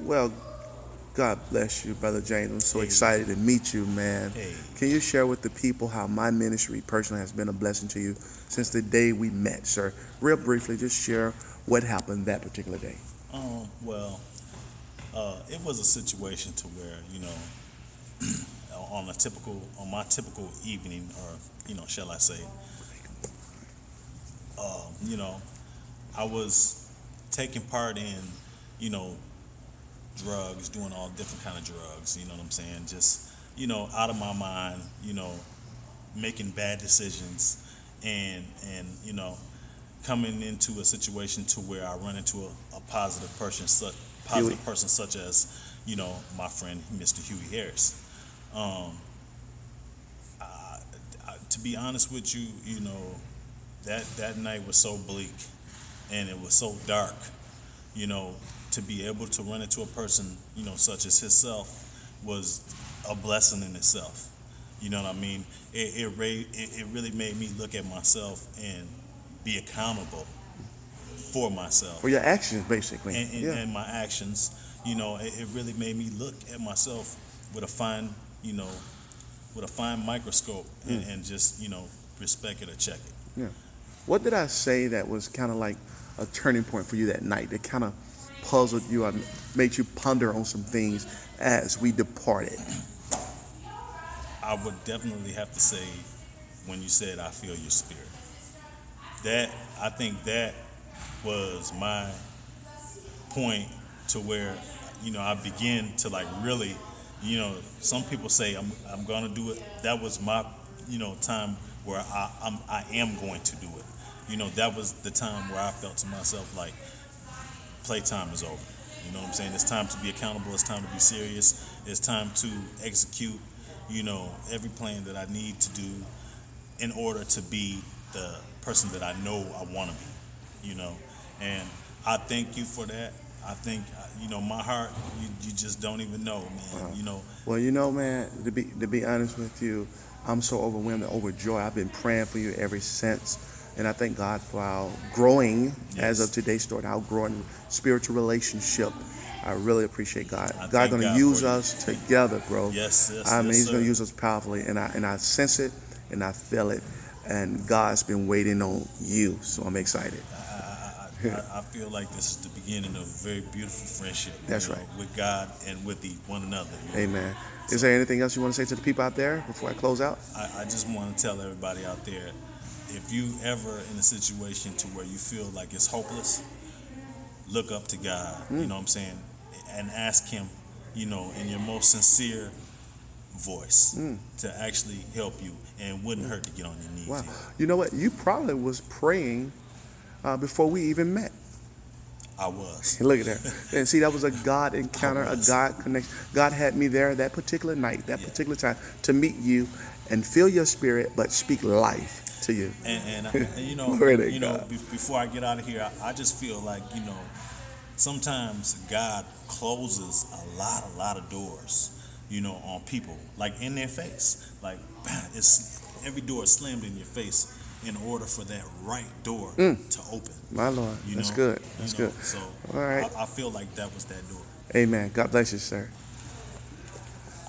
Well, God bless you, Brother James. I'm so Hey. excited to meet you, man. Hey. Can you share with the people how my ministry personally has been a blessing to you since the day we met, sir? Real briefly, just share what happened that particular day. Well, it was a situation to where, on my typical evening, or, shall I say, you know, I was taking part in, you know, drugs, doing all different kind of drugs, you know what I'm saying? Just, out of my mind, making bad decisions and coming into a situation to where I run into a Huey. person such as, my friend Mr. Huey Harris. Um, to be honest with you, that night was so bleak and it was so dark, to be able to run into a person, such as himself was a blessing in itself. You know what I mean? It really made me look at myself and be accountable for myself. For your actions, basically. And my actions, it really made me look at myself with a fine, microscope and just, respect it or check it. Yeah. What did I say that was kind of like a turning point for you that night that kind of puzzled you and made you ponder on some things as we departed? I would definitely have to say when you said, "I feel your spirit." I think that was my point to where, I begin to like really, some people say I'm gonna do it. That was my, time where I am going to do it. That was the time where I felt to myself like, playtime is over. You know what I'm saying? It's time to be accountable. It's time to be serious. It's time to execute, every plan that I need to do in order to be the person that I know I want to be, And I thank you for that. I think, my heart, you just don't even know, man. Wow. Well, man, to be honest with you, I'm so overwhelmed and overjoyed. I've been praying for you ever since. And I thank God for our growing, as of today's story, our growing spiritual relationship. I really appreciate God. God's going to use us together, bro. Yes, I mean, He's sir. going to use us powerfully. And I sense it and I feel it. And God's been waiting on you. So I'm excited. I feel like this is the beginning of a very beautiful friendship. That's right. With God and with one another. Amen. Is there anything else you want to say to the people out there before I close out? I just want to tell everybody out there, if you ever in a situation to where you feel like it's hopeless, look up to God, you know what I'm saying, and ask Him, in your most sincere voice to actually help you, and it wouldn't hurt to get on your knees. Wow. Either. You know what? You probably was praying before we even met. I was. Look at that. And see, that was a God encounter, a God connection. God had me there that particular night, that particular time, to meet you and feel your spirit, but speak life to you. And before I get out of here, I just feel like, sometimes God closes a lot of doors, on people, like in their face. Like, every door is slammed in your face in order for that right door to open. My Lord, that's good. That's good. So all right. I feel like that was that door. Amen. God bless you, sir.